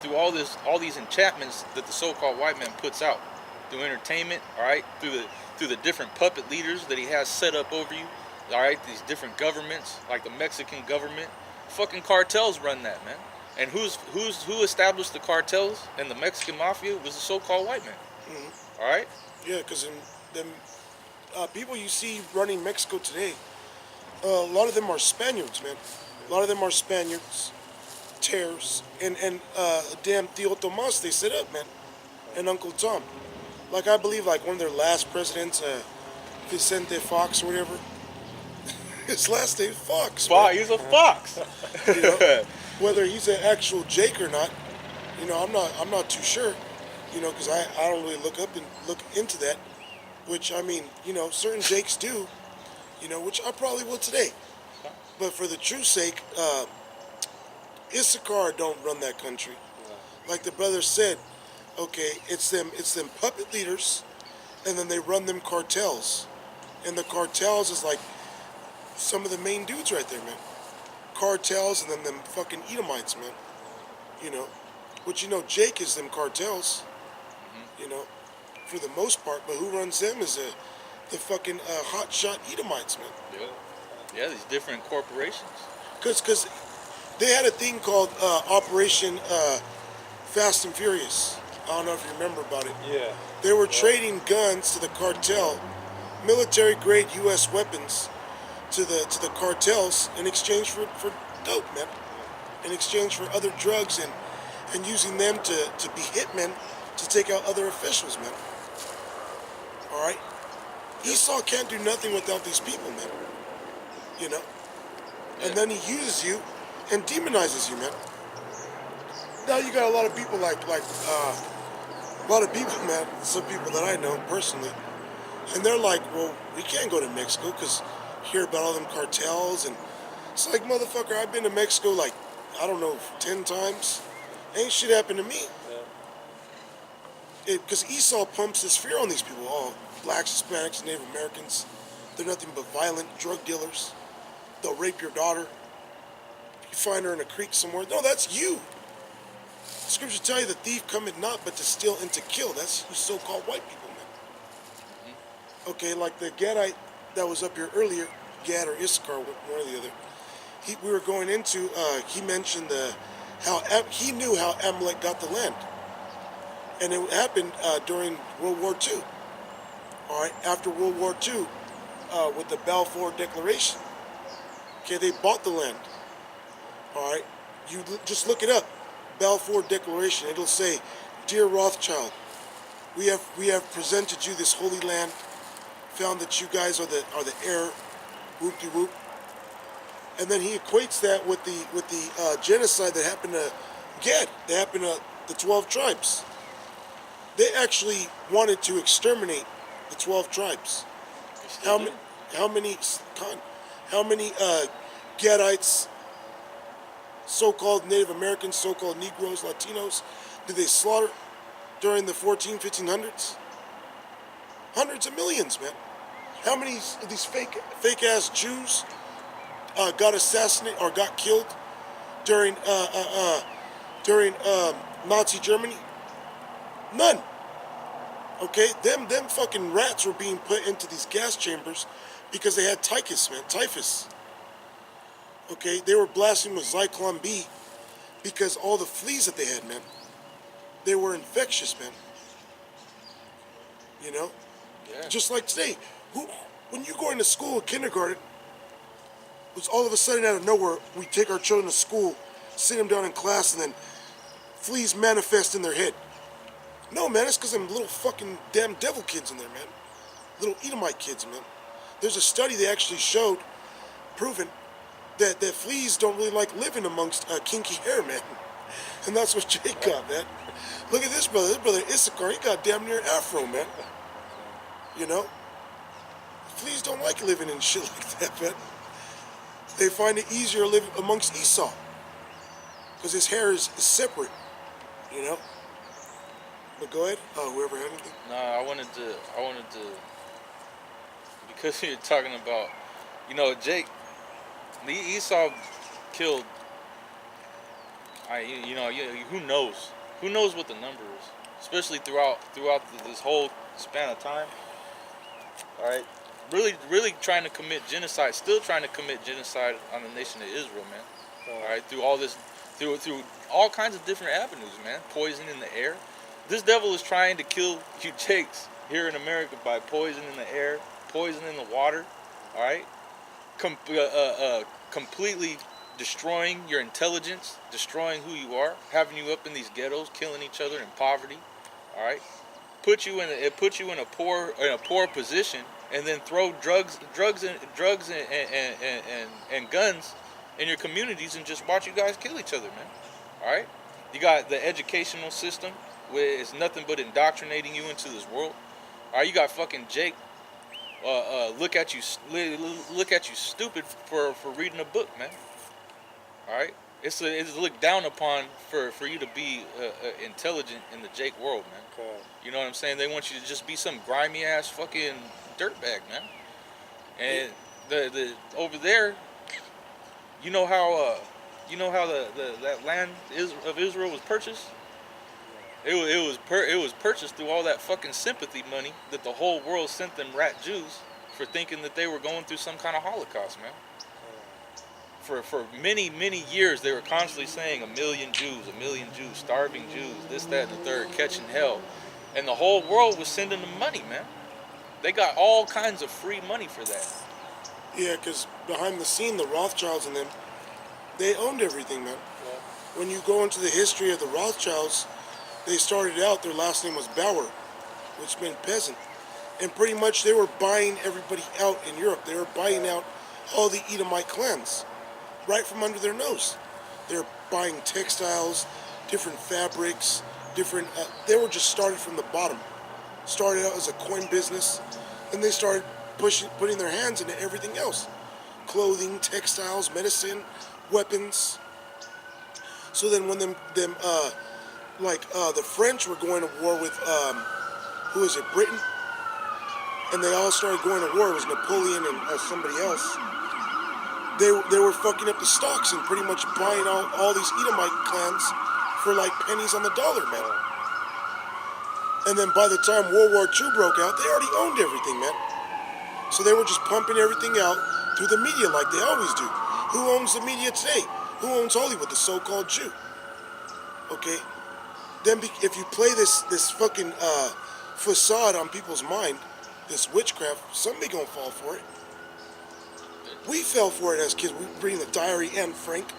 through all these enchantments that the so-called white man puts out through entertainment, all right, through the different puppet leaders that he has set up over you, all right, these different governments like the Mexican government, fucking cartels run that, man. And who established the cartels and the Mexican mafia was the so-called white man, Mm-hmm. all right. Yeah, because them people you see running Mexico today, a lot of them are Spaniards, man. A lot of them are Spaniards, Tears, and damn Tío Tomas they set up, man, and Uncle Tom. Like I believe, like one of their last presidents, Vicente Fox or whatever. His last name Fox, man. He's a fox. You know, whether he's an actual Jake or not, I'm not too sure. Because I don't really look into that. Which I mean, certain Jakes do. Which I probably will today. But for the true sake, Issachar don't run that country. Like the brother said, okay, it's them puppet leaders, and then they run them cartels, and the cartels is like some of the main dudes right there, man. Cartels, and then them fucking Edomites, man. You know, which Jake is them cartels. You know, for the most part, but who runs them is the fucking hotshot Edomites, man. Yeah, these different corporations. Cause they had a thing called Operation Fast and Furious. I don't know if you remember about it. Yeah. They were trading guns to the cartel, military-grade U.S. weapons to the cartels in exchange for dope, man. In exchange for other drugs and using them to be hitmen to take out other officials, man. All right? Esau can't do nothing without these people, man. You know? And then he uses you and demonizes you, man. Now you got a lot of people a lot of people, man, some people that I know personally, and they're like, well, we can't go to Mexico because hear about all them cartels, and it's like, motherfucker, I've been to Mexico like, I don't know, 10 times. Ain't shit happened to me. Because Esau pumps his fear on these people, all blacks, Hispanics, Native Americans. They're nothing but violent drug dealers. They'll rape your daughter. You find her in a creek somewhere. No, that's you. The scriptures tell you the thief cometh not but to steal and to kill. That's you so-called white people, man. Okay, like the Gadite that was up here earlier, Gad or Issachar, one or the other. We were going into. He mentioned how he knew how Amalek got the land, and it happened during World War II. All right, after World War II, with the Balfour Declaration. Okay, they bought the land. All right, you just look it up. Balfour Declaration. It'll say, "Dear Rothschild, we have presented you this holy land. Found that you guys are the heir. Whoop de whoop." And then he equates that with the genocide that happened to Gad. That happened to the 12 tribes. They actually wanted to exterminate the 12 tribes. How many Gadites, so-called Native Americans, so-called Negroes, Latinos, did they slaughter during the 1500s? Hundreds of millions, man. How many of these fake-ass Jews got assassinated or got killed during Nazi Germany? None. Okay, them fucking rats were being put into these gas chambers because they had typhus, man, typhus. Okay, they were blasting with Zyklon B because all the fleas that they had, man, they were infectious, man. You know? Yeah. Just like today, when you go into school, kindergarten, it's all of a sudden out of nowhere, we take our children to school, sit them down in class, and then fleas manifest in their head. No, man, it's because them little fucking damn devil kids in there, man. Little Edomite kids, man. There's a study they actually showed, proven, that fleas don't really like living amongst kinky hair, man. And that's what Jake got, man. Look at this brother. This brother Issachar, he got damn near afro, man. You know? Fleas don't like living in shit like that, man. They find it easier to live amongst Esau. Because his hair is separate, you know? But go ahead. Whoever had anything? No, I wanted to, because you're talking about, Jake, Esau killed Who knows? Who knows what the number is? Especially throughout this whole span of time. All right, really trying to commit genocide. Still trying to commit genocide on the nation of Israel, man. All right, through all this, through all kinds of different avenues, man. Poison in the air. This devil is trying to kill you Jakes here in America by poison in the air, poison in the water. All right, completely destroying your intelligence, destroying who you are, having you up in these ghettos, killing each other in poverty. All right, puts you in a poor position, and then throw drugs and guns in your communities and just watch you guys kill each other, man. All right, you got the educational system where it's nothing but indoctrinating you into this world. All right, you got fucking Jake. Look at you stupid for reading a book, man. All right, it's looked down upon for you to be intelligent in the Jake world, man. Okay. You know what I'm saying? They want you to just be some grimy ass fucking dirtbag, man. And the over there, you know how that land of Israel was purchased. It was purchased through all that fucking sympathy money that the whole world sent them rat Jews for thinking that they were going through some kind of Holocaust, man. For many years they were constantly saying 1 million Jews, starving Jews, this, that, and the third, catching hell, and the whole world was sending them money, man. They got all kinds of free money for that. Yeah, because behind the scene, the Rothschilds and them, they owned everything, man. Yeah. When you go into the history of the Rothschilds, they started out, their last name was Bauer, which meant peasant. And pretty much they were buying everybody out in Europe. They were buying out all the Edomite clans right from under their nose. They were buying textiles, different fabrics, they were just started from the bottom. Started out as a coin business, and they started putting their hands into everything else. Clothing, textiles, medicine, weapons. So then when the French were going to war with, who is it, Britain? And they all started going to war. It was Napoleon and somebody else. They were fucking up the stocks and pretty much buying all these Edomite clans for like pennies on the dollar, man. And then by the time World War II broke out, they already owned everything, man. So they were just pumping everything out through the media like they always do. Who owns the media today? Who owns Hollywood? The so-called Jew. Okay? Then if you play this fucking facade on people's mind, this witchcraft, somebody gonna fall for it. We fell for it as kids. We reading the diary, Anne Frank,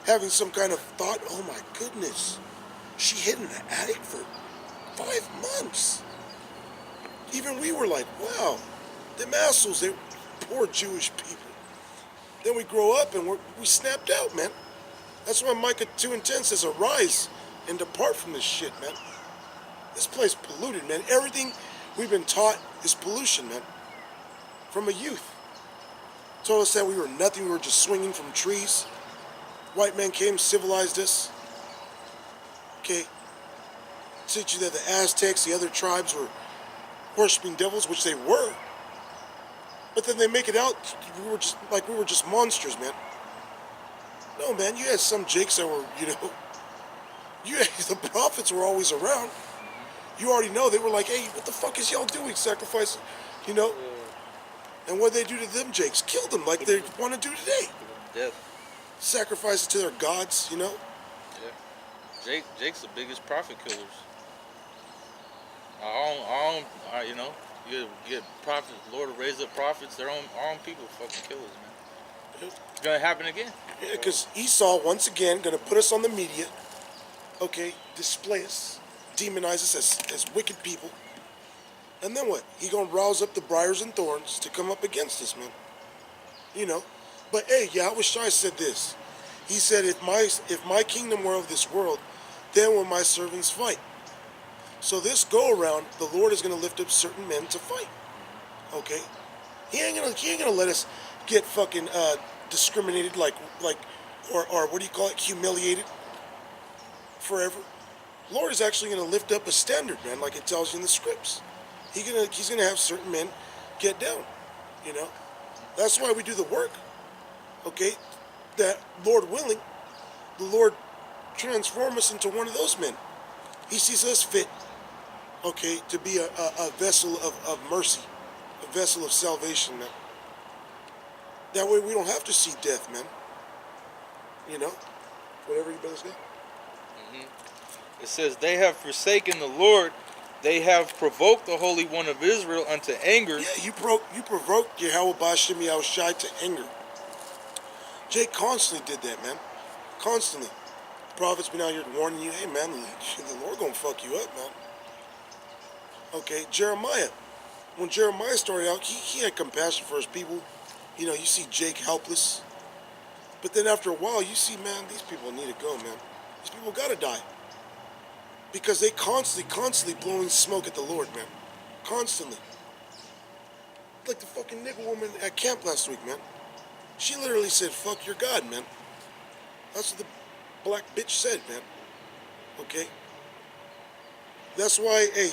having some kind of thought, oh my goodness, she hid in the attic for 5 months. Even we were like, wow, them assholes, they poor Jewish people. Then we grow up and we snapped out, man. That's why Micah 2:10 says, arise and depart from this shit, man. This place polluted, man. Everything we've been taught is pollution, man. From a youth. Told us that we were nothing, we were just swinging from trees. White men came, civilized us. Okay. Teach you that the Aztecs, the other tribes were worshiping devils, which they were. But then they make it out we were just monsters, man. No, man, you had some jakes that were, the prophets were always around. You already know, they were like, hey, what the fuck is y'all doing? Sacrifice, Yeah. And what they do to them jakes? Kill them like they want to do today. Death. Sacrifice it to their gods, Yeah. Jake's the biggest prophet killers. You get prophets. The Lord will raise up prophets. Their own people fucking killers, man. It's gonna happen again. Yeah, because Esau, once again, going to put us on the media, okay, display us, demonize us as wicked people. And then what? He going to rouse up the briars and thorns to come up against us, man. But hey, Yahweh Shai said this. He said, if my kingdom were of this world, then will my servants fight. So this go around, the Lord is going to lift up certain men to fight. Okay? He ain't gonna let us get fucking discriminated or what do you call it? Humiliated forever. Lord is actually gonna lift up a standard, man, like it tells you in the scripts. He's gonna have certain men get down. That's why we do the work. Okay? That Lord willing, the Lord transform us into one of those men. He sees us fit, okay, to be a vessel of mercy, a vessel of salvation, man. That way we don't have to see death, man. You know? Whatever you brothers got. It says, they have forsaken the Lord. They have provoked the Holy One of Israel unto anger. Yeah, you provoked Yahweh Ba'Shem Yahushai to anger. Jake constantly did that, man. Constantly. The prophet's been out here warning you, hey, man, the Lord gonna fuck you up, man. Okay, Jeremiah. When Jeremiah started out, he had compassion for his people. You know, you see Jake helpless. But then after a while, you see, man, these people need to go, man. These people gotta die. Because they constantly blowing smoke at the Lord, man. Constantly. Like the fucking nigga woman at camp last week, man. She literally said, fuck your God, man. That's what the black bitch said, man. Okay? That's why, hey,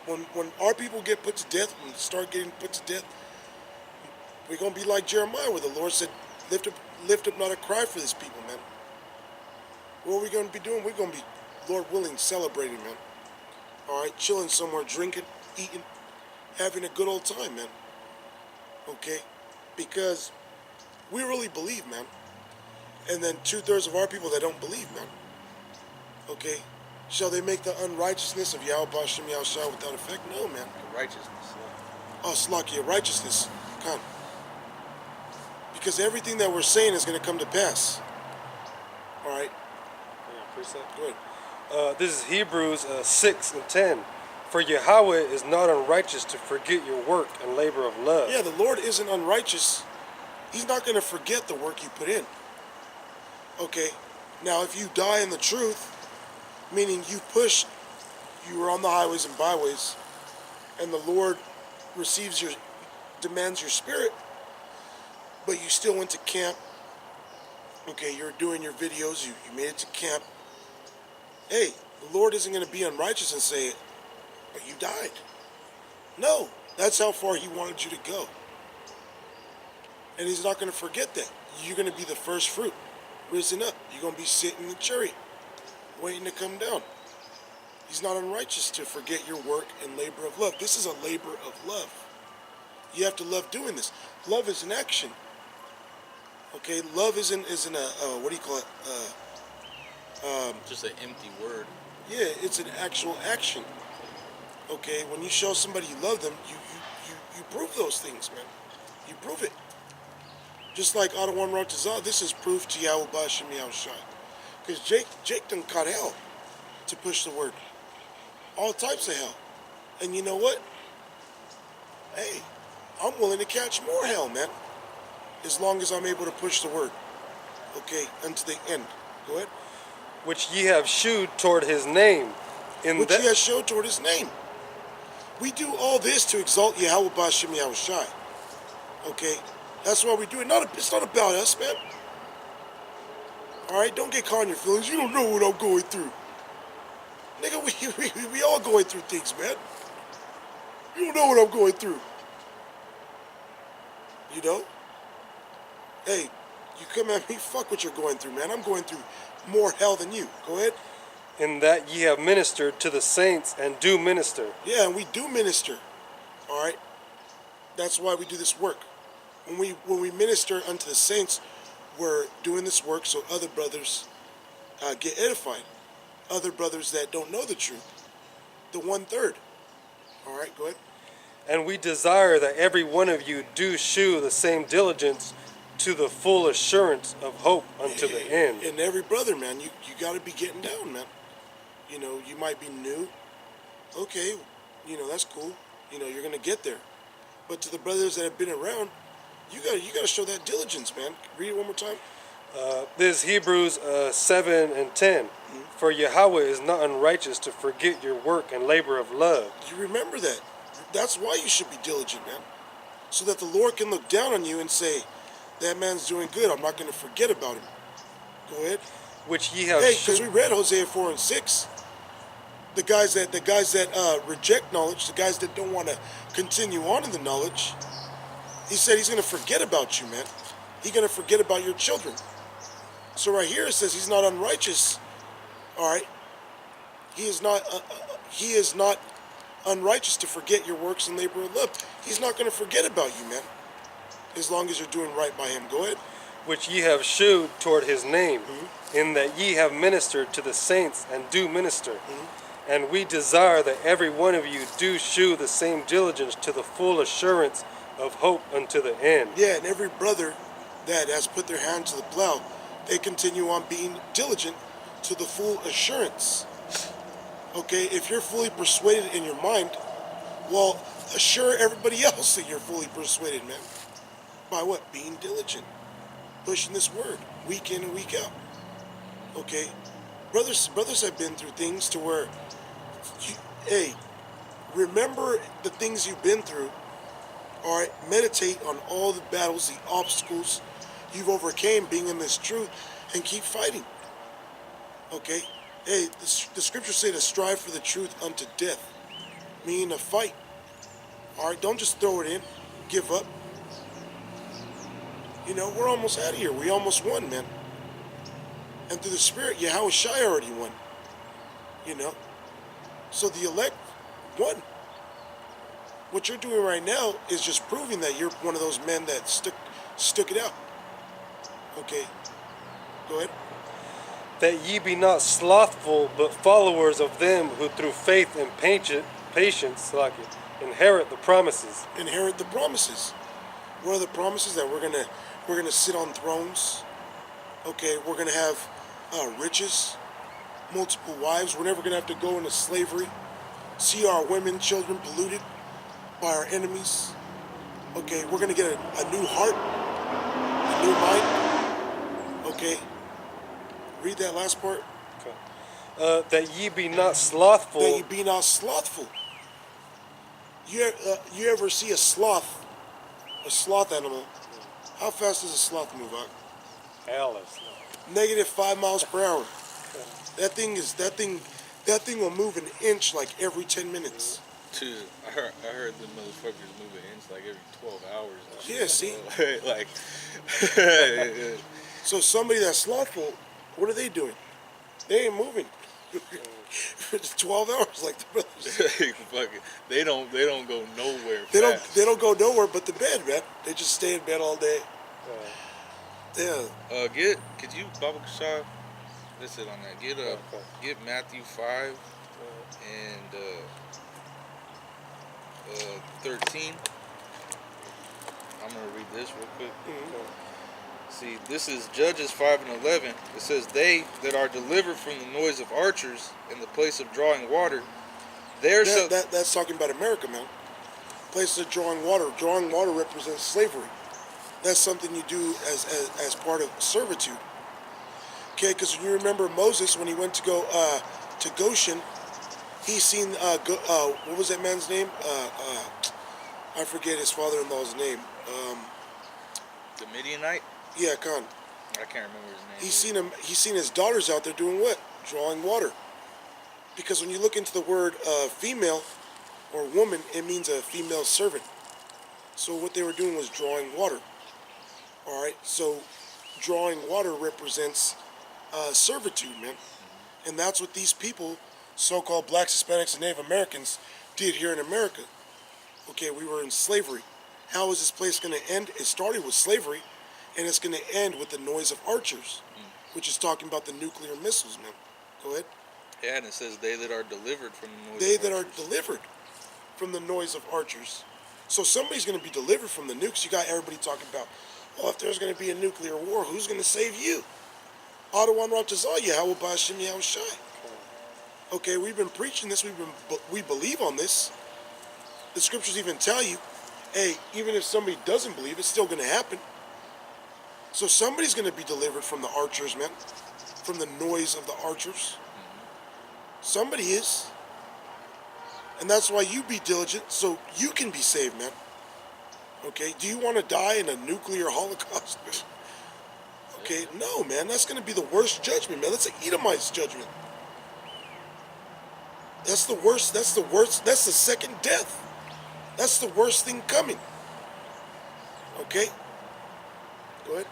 when our people get put to death, when they start getting put to death, we're going to be like Jeremiah, where the Lord said, lift up not a cry for this people, man. What are we going to be doing? We're going to be, Lord willing, celebrating, man. All right, chilling somewhere, drinking, eating, having a good old time, man. Okay? Because we really believe, man. And then 2/3 of our people that don't believe, man. Okay? Shall they make the unrighteousness of Yahweh Ba'Shem Yahushua without effect? No, man. Righteousness. Oh, Slakia, righteousness. Come. Because everything that we're saying is going to come to pass. All right? Precept. Go ahead. This is Hebrews 6:10. For Yahweh is not unrighteous to forget your work and labor of love. Yeah, the Lord isn't unrighteous. He's not going to forget the work you put in. Okay? Now, if you die in the truth, meaning you were on the highways and byways, and the Lord demands your spirit, but you still went to camp, okay, you're doing your videos, you made it to camp, hey, the Lord isn't going to be unrighteous and say, but you died. No, that's how far he wanted you to go. And he's not going to forget that. You're going to be the first fruit, risen up. You're going to be sitting in the chariot, waiting to come down. He's not unrighteous to forget your work and labor of love. This is a labor of love. You have to love doing this. Love is an action. Okay, love isn't a what do you call it? Just an empty word. Yeah, it's an actual action. Okay, when you show somebody you love them, you prove those things, man. You prove it. Just like Ottawa wrote to Zah, this is proof to Yahweh Ba'Shem Yahushua. Because Jake done caught hell to push the word. All types of hell. And you know what? Hey, I'm willing to catch more hell, man. As long as I'm able to push the word. Okay, unto the end. Go ahead. Which ye have shewed toward his name. Which he has showed toward his name. We do all this to exalt Yahweh Ba'Shem Yahushai. Okay? That's why we do it. It's not about us, man. Alright? Don't get caught in your feelings. You don't know what I'm going through. Nigga, we all going through things, man. You don't know what I'm going through. You know? Hey, you come at me, fuck what you're going through, man. I'm going through more hell than you. Go ahead. In that ye have ministered to the saints and do minister. Yeah, and we do minister. All right? That's why we do this work. When we minister unto the saints, we're doing this work so other brothers get edified. Other brothers that don't know the truth. The 1/3. All right, go ahead. And we desire that every one of you do shew the same diligence to the full assurance of hope unto the end. And every brother, man, you got to be getting down, man. You know, you might be new. Okay, you know, that's cool. You know, you're going to get there. But to the brothers that have been around, you got to show that diligence, man. Read it one more time. This is Hebrews 7:10. For Yahweh is not unrighteous to forget your work and labor of love. You remember that. That's why you should be diligent, man. So that the Lord can look down on you and say, that man's doing good. I'm not going to forget about him. Go ahead. Which ye have because we read Hosea 4:6. The guys that reject knowledge, the guys that don't want to continue on in the knowledge, he said he's going to forget about you, man. He's going to forget about your children. So right here it says he's not unrighteous All right. He is not unrighteous to forget your works and labor of love. He's not going to forget about you, man. As long as you're doing right by him. Go ahead. which ye have shewed toward his name, Mm-hmm. in that ye have ministered to the saints and do minister. Mm-hmm. And we desire that every one of you do shew the same diligence to the full assurance of hope unto the end. Yeah, and every brother that has put their hand to the plow, they continue on being diligent to the full assurance. Okay, if you're fully persuaded in your mind, well, assure everybody else that you're fully persuaded, man. By what? Being diligent. Pushing this word week in and week out. Okay? Brothers have been through things to where, hey, remember the things you've been through. All right, meditate on all the battles, the obstacles you've overcame being in this truth, and keep fighting. Okay? Hey, the scriptures say to strive for the truth unto death, meaning to fight. All right, don't just throw it in, give up. You know, we're almost out of here. We almost won, man. And through the Spirit, Yahweh Shai already won. You know? So the elect won. What you're doing right now is just proving that you're one of those men that stuck it out. Okay. Go ahead. That ye be not slothful, but followers of them who through faith and patience inherit the promises. Inherit the promises. What are the promises? That we're gonna sit on thrones. Okay, we're gonna have riches, multiple wives. We're never gonna have to go into slavery. See our women, children polluted by our enemies. Okay, we're gonna get a new heart, a new mind. Okay, read that last part. Okay. That ye be not slothful. That ye be not slothful. You ever see a sloth animal? How fast does a sloth move out? Alice. Negative 5 miles per hour. That thing will move an inch like every 10 minutes. Dude, I heard the motherfuckers move an inch like every 12 hours. Yeah, see? Like, So somebody that's slothful, what are they doing? They ain't moving. For 12 hours like the brothers. they don't go nowhere. They don't go nowhere but to bed, man. They just stay in bed all day. Yeah. Could you Baba Kashab? That's it on that. Get Matthew 5 and 13. I'm gonna read this real quick. Mm-hmm. See, this is Judges 5 and 11. It says, "They that are delivered from the noise of archers in the place of drawing water, That's talking about America, man. Places of drawing water. Drawing water represents slavery. That's something you do as part of servitude. Okay, because when you remember Moses, when he went to go to Goshen, he seen what was that man's name? I forget his father-in-law's name. the Midianite. Yeah, Khan. I can't remember his name. He's seen his daughters out there doing what? Drawing water. Because when you look into the word female or woman, it means a female servant. So what they were doing was drawing water. All right. So drawing water represents servitude, man. And that's what these people, so-called blacks, Hispanics, and Native Americans, did here in America. Okay, we were in slavery. How is this place going to end? It started with slavery, and it's going to end with the noise of archers, which is talking about the nuclear missiles, man. Go ahead. Yeah, and it says, "They that are delivered from the noise." They of that are archers. delivered from the noise of archers. So somebody's going to be delivered from the nukes. You got everybody talking about, well, if there's going to be a nuclear war, who's going to save you? Adawan Ratazal, Yahweh Ba'ashem Yahweh Shai. Okay, we've been preaching this. We believe on this. The scriptures even tell you, hey, even if somebody doesn't believe, it's still going to happen. So somebody's going to be delivered from the archers, man. From the noise of the archers. Somebody is. And that's why you be diligent, so you can be saved, man. Okay, do you want to die in a nuclear holocaust? Okay, no, man, that's going to be the worst judgment, man. That's an Edomite's judgment. That's the worst, that's the second death. That's the worst thing coming. Okay? Go ahead.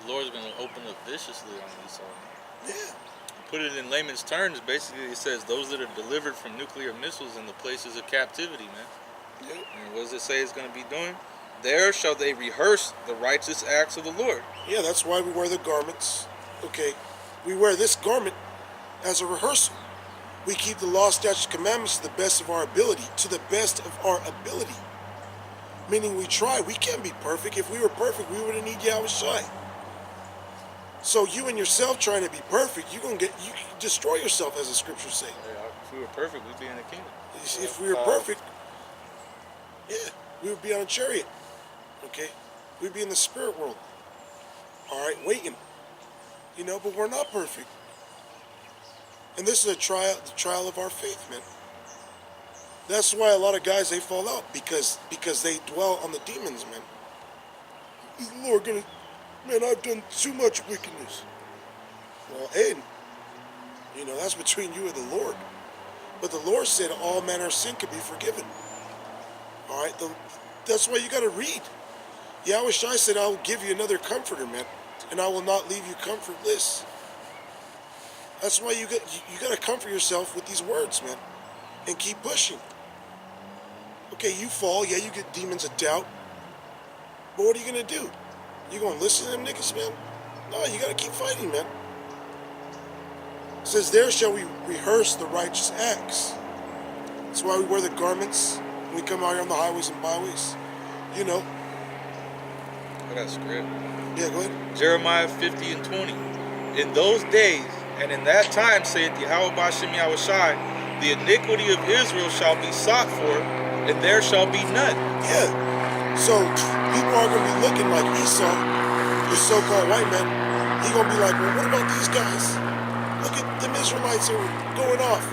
The Lord's going to open up viciously on Esau. Yeah. put it in layman's terms, basically it says those that are delivered from nuclear missiles in the places of captivity, man. Yeah. And what does it say it's going to be doing? There shall they rehearse the righteous acts of the Lord. Yeah, that's why we wear the garments. Okay, we wear this garment as a rehearsal. We keep the law, statutes, commandments to the best of our ability. To the best of our ability. Meaning we try. We can't be perfect. If we were perfect, we wouldn't need Yahweh Shai. So you and yourself trying to be perfect, you destroy yourself, as the scriptures say. If we were perfect, we'd be in the kingdom. If we were perfect, yeah, we would be on a chariot. Okay, we'd be in the spirit world. All right, waiting. You know, but we're not perfect. And this is the trial of our faith, man. That's why a lot of guys, they fall out because they dwell on the demons, man. Is the Lord gonna, man, I've done too much wickedness. Well, Aiden, you know, that's between you and the Lord. But the Lord said all manner of sin could be forgiven. All right, that's why you got to read. Yahweh Shai said, I will give you another comforter, man, and I will not leave you comfortless. That's why you got to comfort yourself with these words, man, and keep pushing. Okay, you fall, yeah, you get demons of doubt, but what are you going to do? You going to listen to them niggas, man? No, you got to keep fighting, man. It says, there shall we rehearse the righteous acts. That's why we wear the garments when we come out here on the highways and byways. You know. I got a script. Yeah, go ahead. Jeremiah 50 and 20. In those days and in that time, saith Yahweh Bashem Yahweh Shai, the iniquity of Israel shall be sought for, and there shall be none. Yeah. So people are going to be looking like Esau, the so-called white man. He's going to be like, well, what about these guys? Look at them Israelites are going off.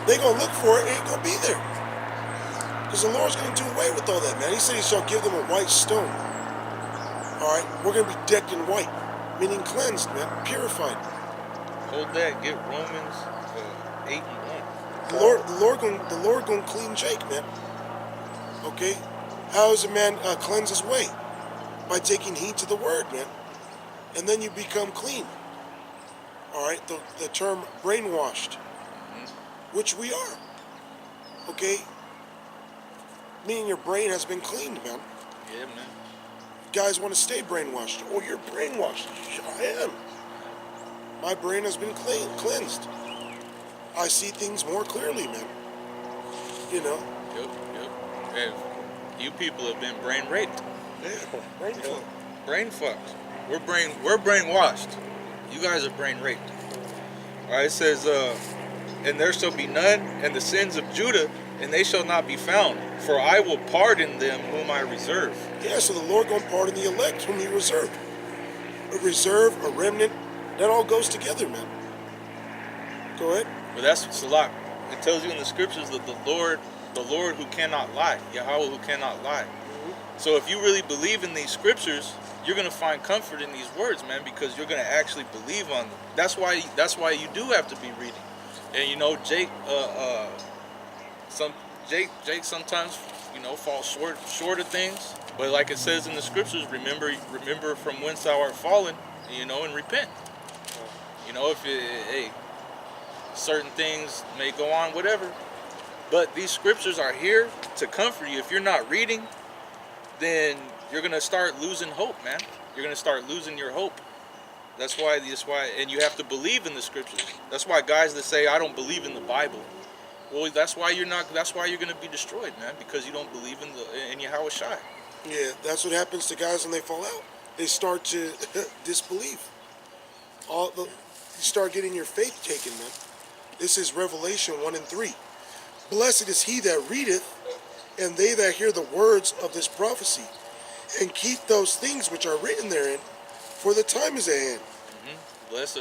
They going to look for it, it ain't going to be there. Because the Lord's going to do away with all that, man. He said he shall give them a white stone. All right? We're going to be decked in white, meaning cleansed, man, purified. Hold that. Get Romans 8 and 1. The Lord going to clean Jake, man. Okay? How does a man cleanse his way? By taking heed to the word, man. And then you become clean. All right? The term brainwashed, which we are. Okay? Meaning your brain has been cleaned, man. Yeah, man. Guys want to stay brainwashed. Oh, you're brainwashed. I am. My brain has been cleansed. I see things more clearly, man. You know? Yep. And you people have been brain raped. Yeah, brain fucked. Brain fucked. We're brainwashed. You guys are brain raped. Alright, it says, and there shall be none, and the sins of Judah, and they shall not be found. For I will pardon them whom I reserve. Yeah, so the Lord gonna pardon the elect whom he reserved. A reserve, a remnant, that all goes together, man. Go ahead. But that's Salak. It tells you in the scriptures that the Lord who cannot lie, Yahweh who cannot lie. So if you really believe in these scriptures, you're gonna find comfort in these words, man, because you're gonna actually believe on them. That's why you do have to be reading. And you know, Jake sometimes, you know, falls short of things. But like it says in the scriptures, remember from whence thou art fallen, you know, and repent. You know, certain things may go on, whatever. But these scriptures are here to comfort you. If you're not reading, then you're gonna start losing hope, man. You're gonna start losing your hope. That's why, and you have to believe in the scriptures. That's why guys that say I don't believe in the Bible, well, that's why you're gonna be destroyed, man, because you don't believe in Yahweh Shai. Yeah, that's what happens to guys when they fall out. They start to disbelieve. You start getting your faith taken, man. This is Revelation 1 and 3. Blessed is he that readeth, and they that hear the words of this prophecy, and keep those things which are written therein, for the time is at hand. Blessed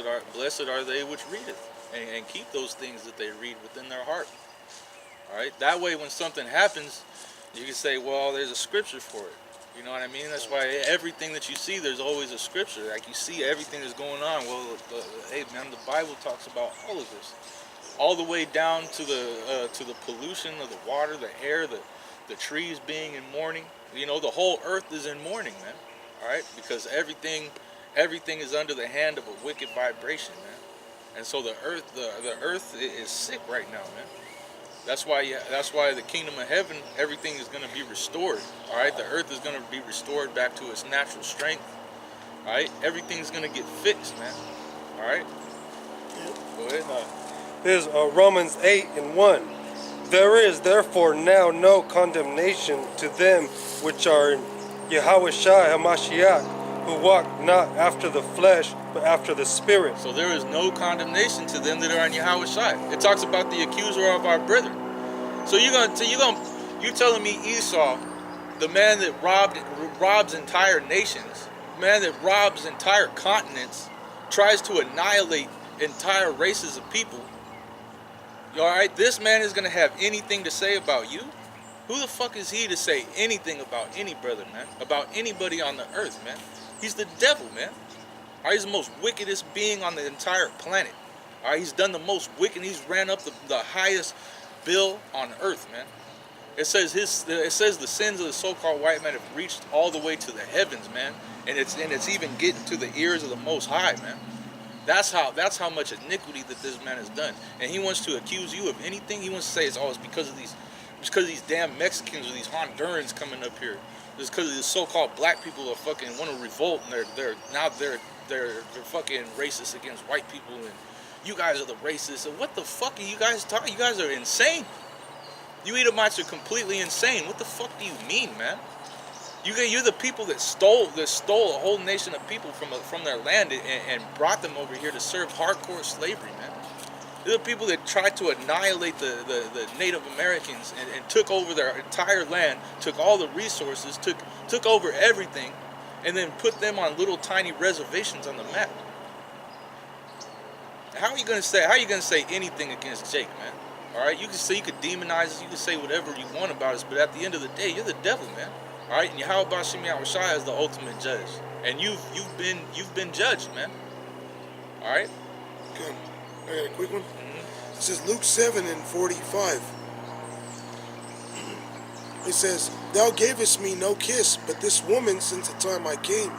are they which readeth, and keep those things that they read within their heart. All right. That way, when something happens, you can say, "Well, there's a scripture for it." You know what I mean? That's why everything that you see, there's always a scripture. Like you see everything that's going on. Well, hey, man, the Bible talks about all of this, all the way down to the pollution of the water, the air, the trees being in mourning. You know, the whole earth is in mourning, man. All right, because everything is under the hand of a wicked vibration, man. And so the earth is sick right now, man. That's why the kingdom of heaven, everything is going to be restored. All right, the earth is going to be restored back to its natural strength. All right, everything's going to get fixed, man. All right, go ahead. Here's Romans 8:1. There is therefore now no condemnation to them which are in Yahushua HaMashiach, who walk not after the flesh, but after the Spirit. So there is no condemnation to them that are in Yahushua. It talks about the accuser of our brethren. So you telling me Esau, the man that robs entire nations, the man that robs entire continents, tries to annihilate entire races of people. All right, this man is going to have anything to say about you? Who the fuck is he to say anything about any brother, man? About anybody on the earth, man? He's the devil, man. All right, he's the most wickedest being on the entire planet. All right, he's done the most wicked. He's ran up the highest bill on earth, man. It says the sins of the so-called white man have reached all the way to the heavens, man, and it's even getting to the ears of the Most High, man. That's how much iniquity that this man has done, and he wants to accuse you of anything. He wants to say it's because of these damn Mexicans or these Hondurans coming up here. It's because of these so-called black people that fucking want to revolt, and they're fucking racist against white people, and you guys are the racists. And what the fuck are you guys talking? You guys are insane. You Edomites are completely insane. What the fuck do you mean, man? You're the people that stole a whole nation of people from their land and brought them over here to serve hardcore slavery, man. You're the people that tried to annihilate the Native Americans and took over their entire land, took all the resources, took over everything, and then put them on little tiny reservations on the map. How are you gonna say anything against Jake, man? All right, you could demonize us, you can say whatever you want about us, but at the end of the day, you're the devil, man. All right, and Yahweh Bashim Yahushua is the ultimate judge, and you've been judged, man. All right. Okay, I got a quick one. It says Luke 7:45. It says, "Thou gavest me no kiss, but this woman, since the time I came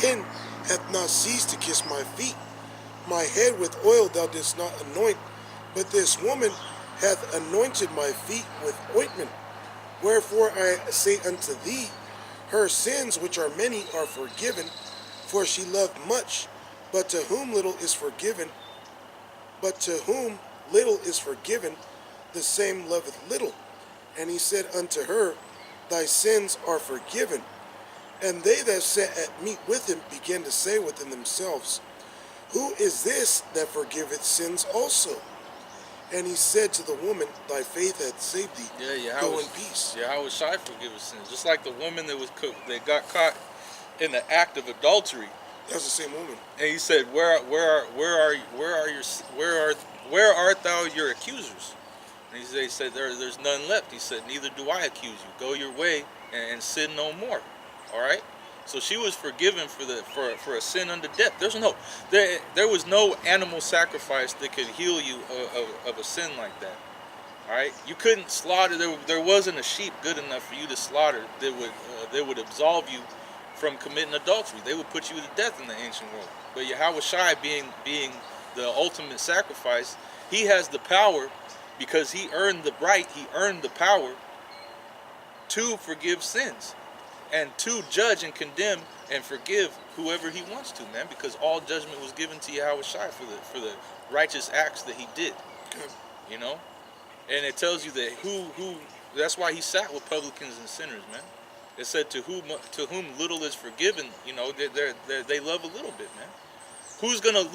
in, hath not ceased to kiss my feet. My head with oil thou didst not anoint, but this woman hath anointed my feet with ointment. Wherefore I say unto thee, her sins, which are many, are forgiven, for she loved much. But to whom little is forgiven, the same loveth little. And he said unto her, Thy sins are forgiven. And they that sat at meat with him began to say within themselves, Who is this that forgiveth sins also? And he said to the woman, Thy faith hath saved thee. Go in peace." Yahushua forgive us sins, just like the woman that got caught in the act of adultery. That's the same woman. And he said, Where art thou your accusers? And he said, There's none left. He said, Neither do I accuse you. Go your way and sin no more. All right. So she was forgiven for a sin unto death. There was no animal sacrifice that could heal you of a sin like that. All right, you couldn't slaughter. There wasn't a sheep good enough for you to slaughter that would absolve you from committing adultery. They would put you to death in the ancient world. But Yahushua being the ultimate sacrifice, he has the power because he earned the right. He earned the power to forgive sins. And to judge and condemn and forgive whoever he wants to, man, because all judgment was given to Yahushua for the righteous acts that he did. You know? And it tells you that that's why he sat with publicans and sinners, man. It said to whom little is forgiven, you know, they love a little bit, man. Who's gonna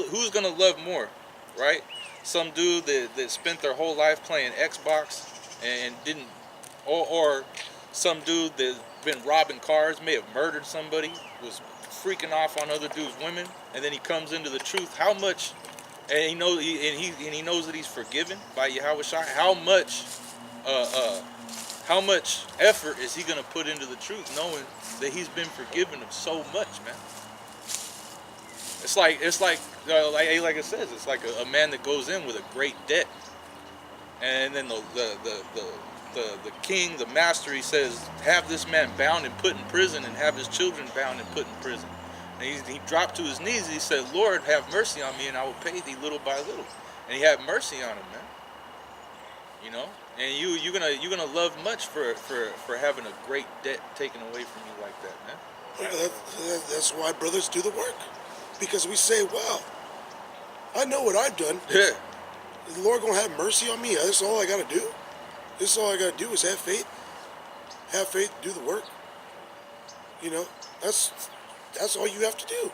love more, right? Some dude that spent their whole life playing Xbox and didn't, or some dude that been robbing cars, may have murdered somebody, was freaking off on other dudes' women, and then he comes into the truth. How much, and he knows that he's forgiven by Yahushua. How much effort is he gonna put into the truth, knowing that he's been forgiven of so much, man? It's like it says, it's like a man that goes in with a great debt, and then the king, the master, he says, have this man bound and put in prison, and have his children bound and put in prison. And he dropped to his knees and he said, Lord, have mercy on me and I will pay thee little by little. And he had mercy on him, man. You know? And you're gonna love much for having a great debt taken away from you like that, man. Yeah, that's why brothers do the work. Because we say, wow, I know what I've done. Yeah. Is the Lord gonna have mercy on me? That's all I gotta do. This is all I gotta do is have faith. Have faith, do the work. You know, that's all you have to do.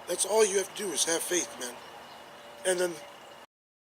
That's all you have to do is have faith, man. And then